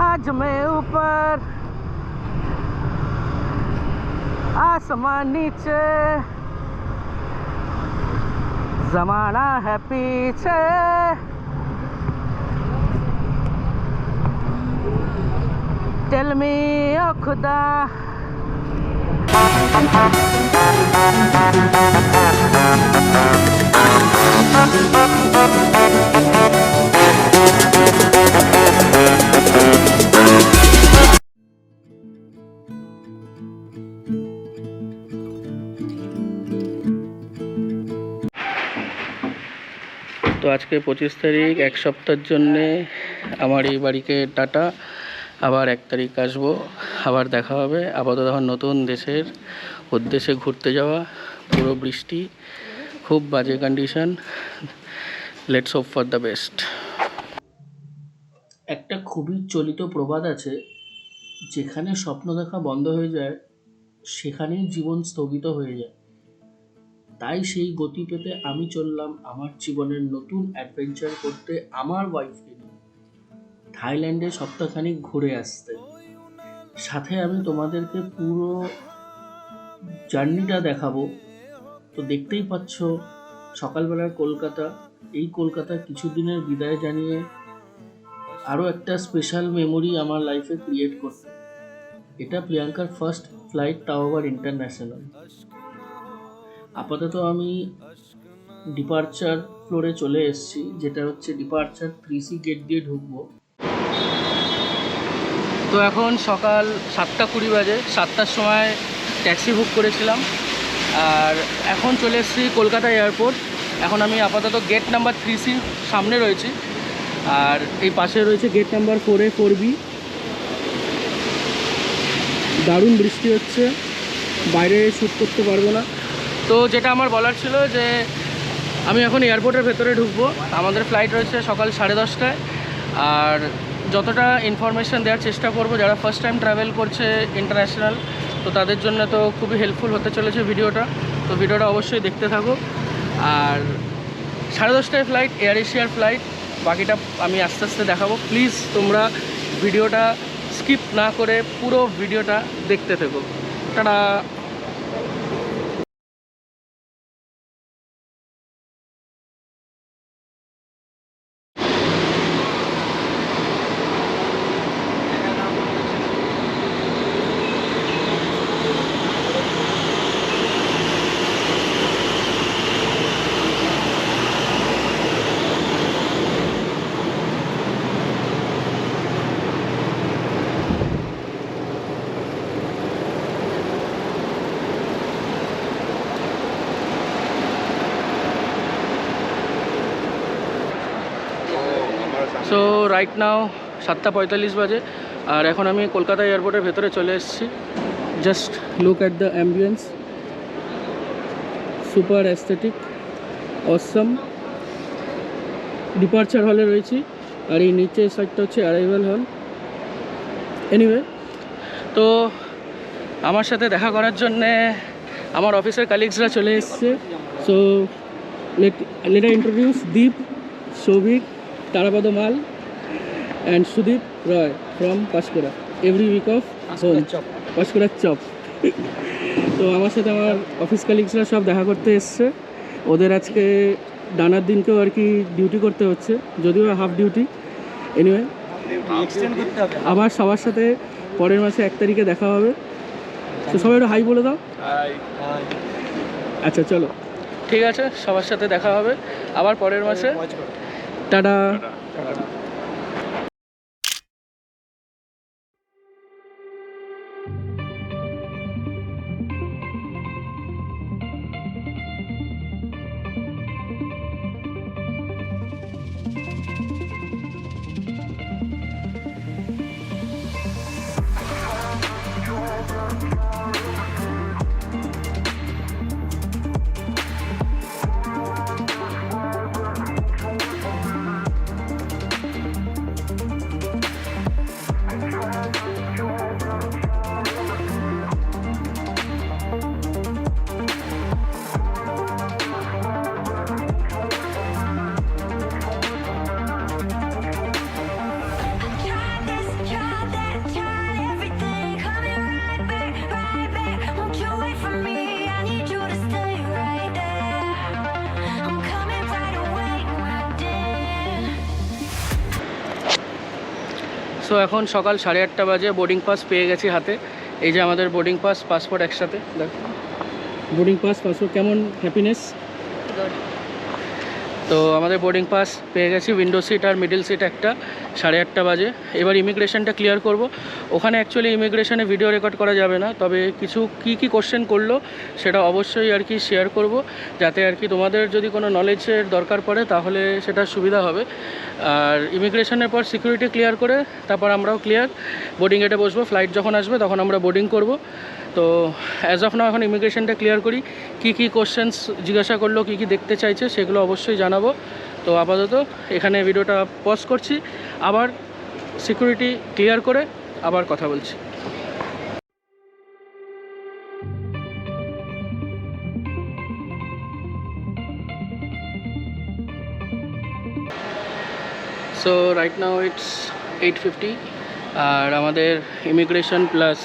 ताज में ऊपर आसमान नीचे जमाना है पीछे टेल मी ओ खुदा তো আজকে 25 তারিখ, এক সপ্তাহের জন্যে আমার এই বাড়িকে টাটা। আবার 1 তারিখ আসবো, আবার দেখা হবে। আপাতত আমার নতুন দেশের উদ্দেশ্যে ঘুরতে যাওয়া, পুরো বৃষ্টি, খুব বাজে condition. Let's hope for the best. একটা খুবই চলিত প্রবাদ আছে, যেখানে স্বপ্ন দেখা বন্ধ হয়ে যায় সেখানেই জীবন স্থগিত হয়ে যায়। তাই সেই গতি পেতে আমি চললাম আমার জীবনের নতুন অ্যাডভেঞ্চার করতে, আমার ওয়াইফকে নিয়ে থাইল্যান্ডে সপ্তাহখানিক ঘুরে আসতে। সাথে আমি তোমাদেরকে পুরো জার্নিটা দেখাবো। তো দেখতেই পাচ্ছ সকালবেলার কলকাতা। এই কলকাতা কিছুদিনের বিদায় জানিয়ে আরও একটা স্পেশাল মেমোরি আমার লাইফে ক্রিয়েট করতে। এটা প্রিয়াঙ্কার ফার্স্ট ফ্লাইট, তাও আবার ইন্টারন্যাশনাল। আপাতত আমি ডিপার্চার ফ্লোরে চলে এসেছি, যেটা হচ্ছে ডিপার্চার 3C গেট দিয়ে ঢুকবো। তো এখন সকাল 7:20 বাজে। 7টার সময় ট্যাক্সি বুক করেছিলাম, আর এখন চলে এসেছি কলকাতা এয়ারপোর্ট। এখন আমি আপাতত গেট নাম্বার 3C সামনে রয়েছি, আর এই পাশে রয়েছে গেট নাম্বার 4A 4B। দারুণ বৃষ্টি হচ্ছে, বাইরে শ্যুট করতে পারবো না। তো যেটা আমার বলার ছিল যে আমি এখন এয়ারপোর্টের ভেতরে ঢুকবো। আমাদের ফ্লাইট রয়েছে সকাল 10:30টায়, আর যতটা ইনফরমেশান দেওয়ার চেষ্টা করব যারা ফার্স্ট টাইম ট্রাভেল করছে ইন্টারন্যাশনাল, তো তাদের জন্য তো খুবই হেল্পফুল হতে চলেছে ভিডিওটা। তো ভিডিওটা অবশ্যই দেখতে থাকো। আর 10:30টায় ফ্লাইট, এয়ার এশিয়ার ফ্লাইট। বাকিটা আমি আস্তে আস্তে দেখাবো। প্লিজ তোমরা ভিডিওটা স্কিপ না করে পুরো ভিডিওটা দেখতে থেকো। টাটা। সো রাইট নাও 7:45 বাজে, আর এখন আমি কলকাতা এয়ারপোর্টের ভেতরে চলে এসেছি। Just look at the ambience, super aesthetic, Assam. Departure হলে রয়েছি, আর এই নিচের সাইডটা হচ্ছে অ্যারাইভাল হল। এনিওয়ে, তো আমার সাথে দেখা করার জন্যে আমার অফিসের কালিগসরা চলে এসছে। সো লেট আই ইন্ট্রোডিউস দীপ, সৌভিক, তারাপদ মাল and Sudeep Roy from Pashkura. Every week of Pashkura chop. তো আমার সাথে আমার অফিস কালিগসরা সব দেখা করতে এসছে। ওদের আজকে ডানার দিনকেও আর কি ডিউটি করতে হচ্ছে, যদিও হাফ ডিউটি। এনিওয়ে, আবার সবার সাথে পরের মাসে 1 তারিখে দেখা হবে। তো সবাই একটু হাই বলে দাও। আচ্ছা চলো, ঠিক আছে, সবার সাথে দেখা হবে আবার পরের মাসে। টাটা। সো এখন সকাল 8:30 বাজে, বোর্ডিং পাস পেয়ে গেছি হাতে। এই যে আমাদের বোর্ডিং পাস, পাসপোর্ট একসাথে। দেখো বোর্ডিং পাস, পাসপোর্ট, কেমন হ্যাপিনেস। তো আমাদের বোর্ডিং পাস পেয়ে গেছি, উইন্ডো সিট আর মিডল সিট একটা। 8:30 বাজে। এবার ইমিগ্রেশনটা ক্লিয়ার করব। ওখানে অ্যাকচুয়ালি ইমিগ্রেশনে ভিডিও রেকর্ড করা যাবে না, তবে কিছু কী কোশ্চেন করলো সেটা অবশ্যই আর কি শেয়ার করব, যাতে আর কি তোমাদের যদি কোনো নলেজের দরকার পড়ে তাহলে সেটা সুবিধা হবে। আর ইমিগ্রেশনের পর সিকিউরিটি ক্লিয়ার করে তারপর আমরাও ক্লিয়ার বোর্ডিং গেটে বসবো। ফ্লাইট যখন আসবে তখন আমরা বোর্ডিং করব। তো অ্যাজ অফ নাও এখন ইমিগ্রেশনটা ক্লিয়ার করি। কী কোশ্চেন্স জিজ্ঞাসা করলো, কী দেখতে চাইছে সেগুলো অবশ্যই জানাবো। তো আপাতত এখানে ভিডিওটা পজ করছি, আবার সিকিউরিটি ক্লিয়ার করে আবার কথা বলছি। সো রাইট নাও ইটস 8:50 আর আমাদের ইমিগ্রেশন প্লাস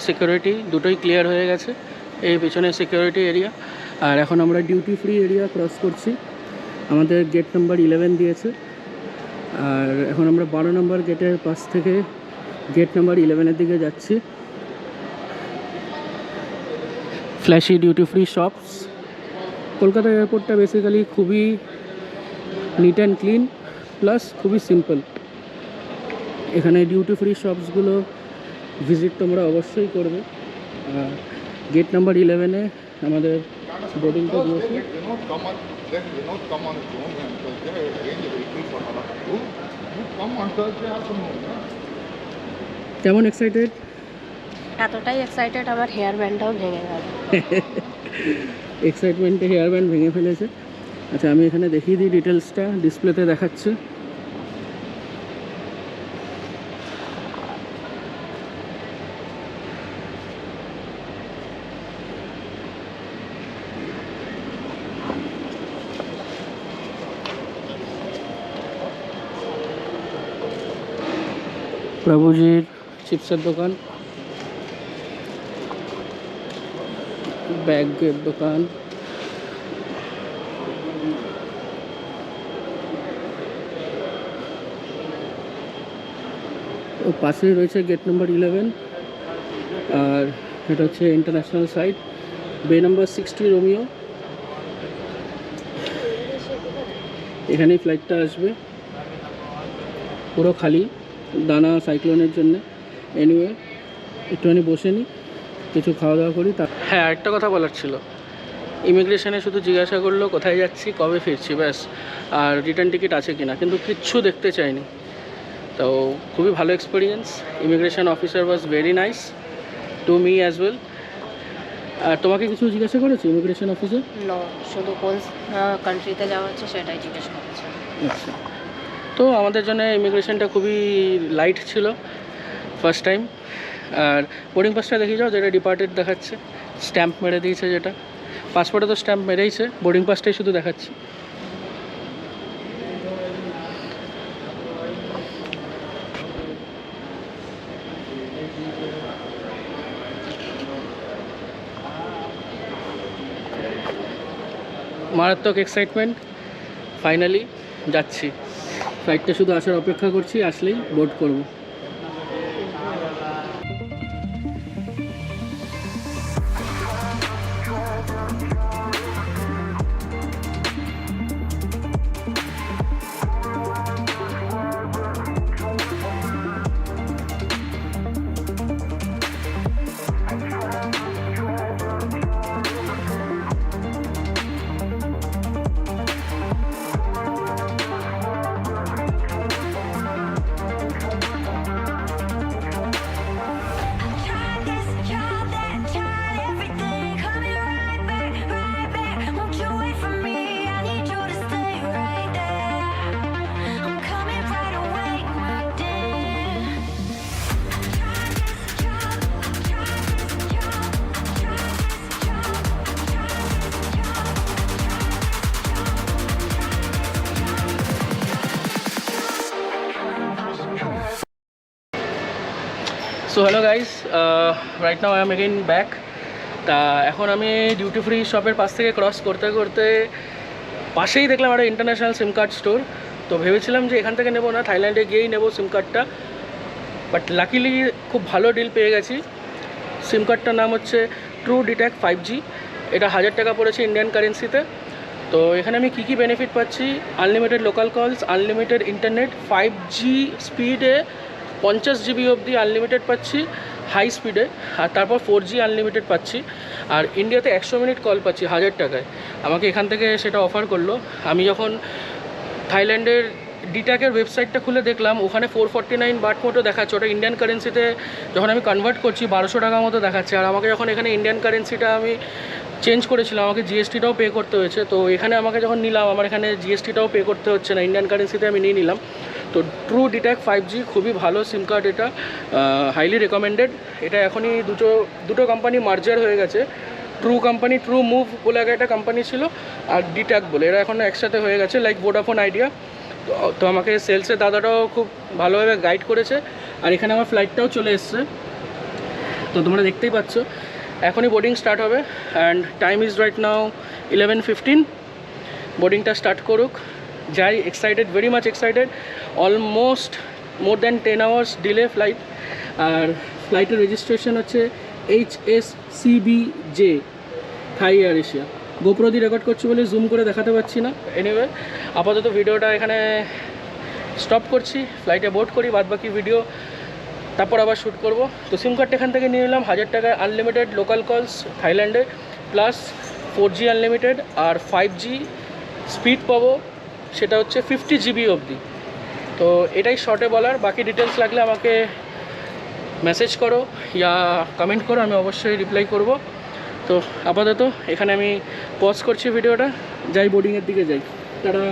সিকিউরিটি দুটোই ক্লিয়ার হয়ে গেছে। এই পিছনে সিকিউরিটি এরিয়া, আর এখন আমরা ডিউটি ফ্রি এরিয়া ক্রস করছি। আমাদের গেট নাম্বার 11 দিয়েছে, আর এখন আমরা 12 নম্বর গেটের পাশ থেকে গেট নাম্বার 11-এর দিকে যাচ্ছি। Flashy duty free shops. Kolkata এয়ারপোর্টটা বেসিক্যালি খুবই নিট অ্যান্ড ক্লিন প্লাস খুবই সিম্পল। এখানে ডিউটি ফ্রি শপসগুলো ভিজিট তোমরা অবশ্যই করবে। গেট নাম্বার 11-এ আমাদের বোর্ডিংটা দিয়েছি। কেমন এক্সাইটেড? এতটাই এক্সাইটেড আমার হেয়ার ব্যান্ডটাও ভেঙে গেল। এক্সাইটমেন্টে হেয়ার ব্যান্ড ভেঙে ফেলেছে। আচ্ছা আমি এখানে দেখিয়ে দিই, ডিটেলসটা ডিসপ্লেতে দেখাচ্ছে। প্রভুজির চিপসের দোকান, ব্যাগের দোকান, ও পাশেই রয়েছে গেট নাম্বার 11। আর এটা হচ্ছে ইন্টারন্যাশনাল সাইট, বে নাম্বার 60 রোমিও। এখানেই ফ্লাইটটা আসবে, পুরো খালি, দানা সাইক্লোনের জন্য। এনিওয়ে একটুখানি বসে নিই, কিছু খাওয়া দাওয়া করি। হ্যাঁ আরেকটা কথা বলার ছিল, ইমিগ্রেশনে শুধু জিজ্ঞাসা করলো কোথায় যাচ্ছি, কবে ফিরছি, ব্যাস, আর রিটার্ন টিকিট আছে কিনা, কিন্তু কিচ্ছু দেখতে চাইনি। তো খুবই ভালো experience. Immigration officer was very nice to me as well. আর তোমাকে কিছু জিজ্ঞাসা করেছি ইমিগ্রেশন অফিসে? নো, শুধু কোন কান্ট্রিতে যাওয়া হচ্ছে সেটাই জিজ্ঞেস করছে। আচ্ছা, তো আমাদের জন্য ইমিগ্রেশনটা খুবই লাইট ছিল, ফার্স্ট টাইম। আর বোর্ডিং পাসটা দেখে যাও, যেটা ডিপার্টেড দেখাচ্ছে, স্ট্যাম্প মেরে দিয়েছে, যেটা পাসপোর্টে তো স্ট্যাম্প মেরেইছে, বোর্ডিং পাসটাই শুধু দেখাচ্ছে। মারাত্মক এক্সাইটমেন্ট, ফাইনালি যাচ্ছি। ফ্লাইটটা শুধু আসার অপেক্ষা করছি, আসলেই বোর্ড করব। So hello guys, right now I am again back. তা এখন আমি ডিউটি ফ্রি শপের পাশ থেকে ক্রস করতে করতে পাশেই দেখলাম একটা ইন্টারন্যাশনাল সিম কার্ড স্টোর। তো ভেবেছিলাম যে এখান থেকে নেবো না, থাইল্যান্ডে গিয়েই নেবো সিম কার্ডটা। বাট লাকিলি খুব ভালো ডিল পেয়ে গেছি। সিম কার্ডটার নাম হচ্ছে ট্রু ডিট্যাক 5G, এটা 1000 টাকা পড়েছে ইন্ডিয়ান কারেন্সিতে। তো এখানে আমি কী কী বেনিফিট পাচ্ছি, আনলিমিটেড লোকাল কলস, আনলিমিটেড ইন্টারনেট, 5G স্পিডে 50 GB অবধি আনলিমিটেড পাচ্ছি হাই স্পিডে, আর তারপর 4G আনলিমিটেড পাচ্ছি। আর ইন্ডিয়াতে 100 মিনিট কল পাচ্ছি 1000 টাকায়। আমাকে এখান থেকে সেটা অফার করলো। আমি যখন থাইল্যান্ডের ডিট্যাকের ওয়েবসাইটটা খুলে দেখলাম, ওখানে 449 বাট মতো দেখাচ্ছে। ওটা ইন্ডিয়ান কারেন্সিতে যখন আমি কনভার্ট করছি 1200 টাকা মতো দেখাচ্ছে। আর আমাকে যখন এখানে ইন্ডিয়ান কারেন্সিটা আমি চেঞ্জ করেছিলাম, আমাকে জিএসটিটাও পে করতে হয়েছে। তো এখানে আমাকে যখন নিলাম, আমার এখানে জিএসটিটাও পে করতে হচ্ছে না, ইন্ডিয়ান কারেন্সিতে আমি নিয়ে নিলাম। তো ট্রু ডিট্যাক 5G খুবই ভালো সিম কার্ড, এটা হাইলি রেকমেন্ডেড। এটা এখনই দুটো কোম্পানি মার্জার হয়ে গেছে। ট্রু কোম্পানি, ট্রু মুভ বলে আগে একটা কোম্পানি ছিল, আর ডিট্যাক বলে, এরা এখন একসাথে হয়ে গেছে লাইক ভোডাফোন আইডিয়া। তো আমাকে সেলসের দাদাটাও খুব ভালোভাবে গাইড করেছে। আর এখানে আমার ফ্লাইটটাও চলে এসছে, তো তোমরা দেখতেই পাচ্ছ। এখনই বোর্ডিং স্টার্ট হবে and time is right now 11:15। বোর্ডিংটা স্টার্ট করুক, যাই। Excited, very much excited. Almost more than 10 hours delay flight. আর ফ্লাইটের রেজিস্ট্রেশন হচ্ছে HSCBJ, Thai Air Asia. GoPro দিয়ে রেকর্ড করছি বলে জুম করে দেখাতে পারছি না। এনিওয়ে, আপাতত ভিডিওটা এখানে স্টপ করছি, ফ্লাইটে বোর্ড করি, বাদবাকি ভিডিও তারপর আবার শ্যুট করব। তো সিম কার্ডটা এখান থেকে নিয়ে নিলাম 1000 টাকায়, আনলিমিটেড লোকাল কলস থাইল্যান্ডে, প্লাস 4G আনলিমিটেড, আর 5G স্পিড পাবো, সেটা হচ্ছে 50 GB অবধি। তো এটাই শর্টে বলার। বাকি ডিটেলস লাগলে আমাকে মেসেজ করো ইয়া কমেন্ট করো, আমি অবশ্যই রিপ্লাই করব। তো আপাতত এখানে আমি পজ করছি ভিডিওটা, যাই বোর্ডিংয়ের দিকে যাই। তারা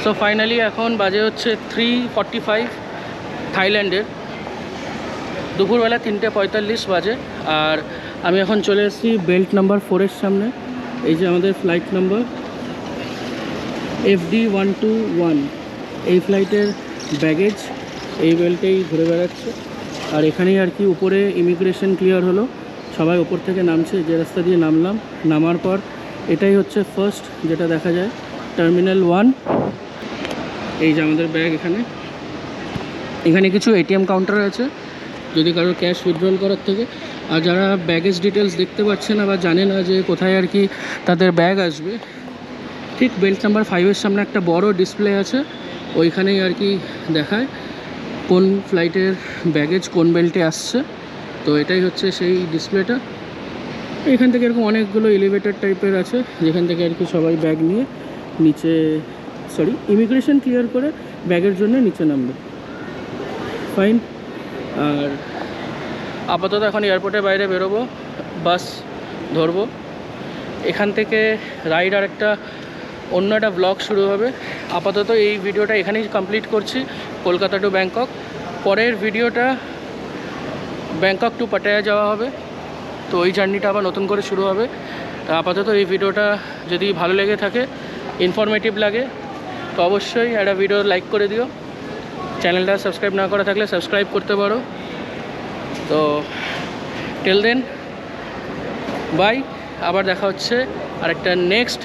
সো ফাইনালি এখন বাজে হচ্ছে 3:45 থাইল্যান্ডের, দুপুরবেলা 3:45 বাজে। আর আমি এখন চলে এসেছি বেল্ট নাম্বার 4-এর সামনে। এই যে আমাদের ফ্লাইট নাম্বার FD121, এই ফ্লাইটের ব্যাগেজ এই বেল্টেই ঘুরে বেড়াচ্ছে। আর এখানেই আর কি উপরে ইমিগ্রেশন ক্লিয়ার হলো, সবাই ওপর থেকে নামছে, যে রাস্তা দিয়ে নামলাম। নামার পর এটাই হচ্ছে ফার্স্ট যেটা দেখা যায়, টার্মিনাল 1। এই যে আমাদের ব্যাগ, এখানে কিছু এটিএম কাউন্টার আছে যদি কারোর ক্যাশ উইথড্রল করার থেকে। আর যারা ব্যাগেজ ডিটেলস দেখতে পাচ্ছে না বা জানে না যে কোথায় আর কি তাদের ব্যাগ আসবে, ঠিক বেল্ট নাম্বার 5-এর সামনে একটা বড় ডিসপ্লে আছে, ওইখানেই আর কি দেখায় কোন ফ্লাইটের ব্যাগেজ কোন বেল্টে আসছে। তো এটাই হচ্ছে সেই ডিসপ্লেটা। এখান থেকে এরকম অনেকগুলো এলিভেটেড টাইপের আছে, যেখান থেকে আর কি সবাই ব্যাগ নিয়ে নিচে, ইমিগ্রেশন ক্লিয়ার করে ব্যাগের জন্য নিচে নামবে। ফাইন। আর আপাতত এখন এয়ারপোর্টের বাইরে বেরোবো, বাস ধরবো। এখান থেকে রাইড আর একটা অন্য একটা ব্লগ শুরু হবে। আপাতত এই ভিডিওটা এখানেই কমপ্লিট করছি, কলকাতা টু ব্যাংকক। পরের ভিডিওটা ব্যাংকক টু পাটায়া যাওয়া হবে, তো ওই জার্নিটা আবার নতুন করে শুরু হবে। তা আপাতত এই ভিডিওটা যদি ভালো লেগে থাকে, ইনফরমেটিভ লাগে, তো অবশ্যই একটা ভিডিও লাইক করে দিও। চ্যানেলটা সাবস্ক্রাইব না করা থাকলে সাবস্ক্রাইব করতে পারো। তো টিল দেন বাই, আবার দেখা হচ্ছে আরেকটা নেক্সট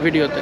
ভিডিওতে।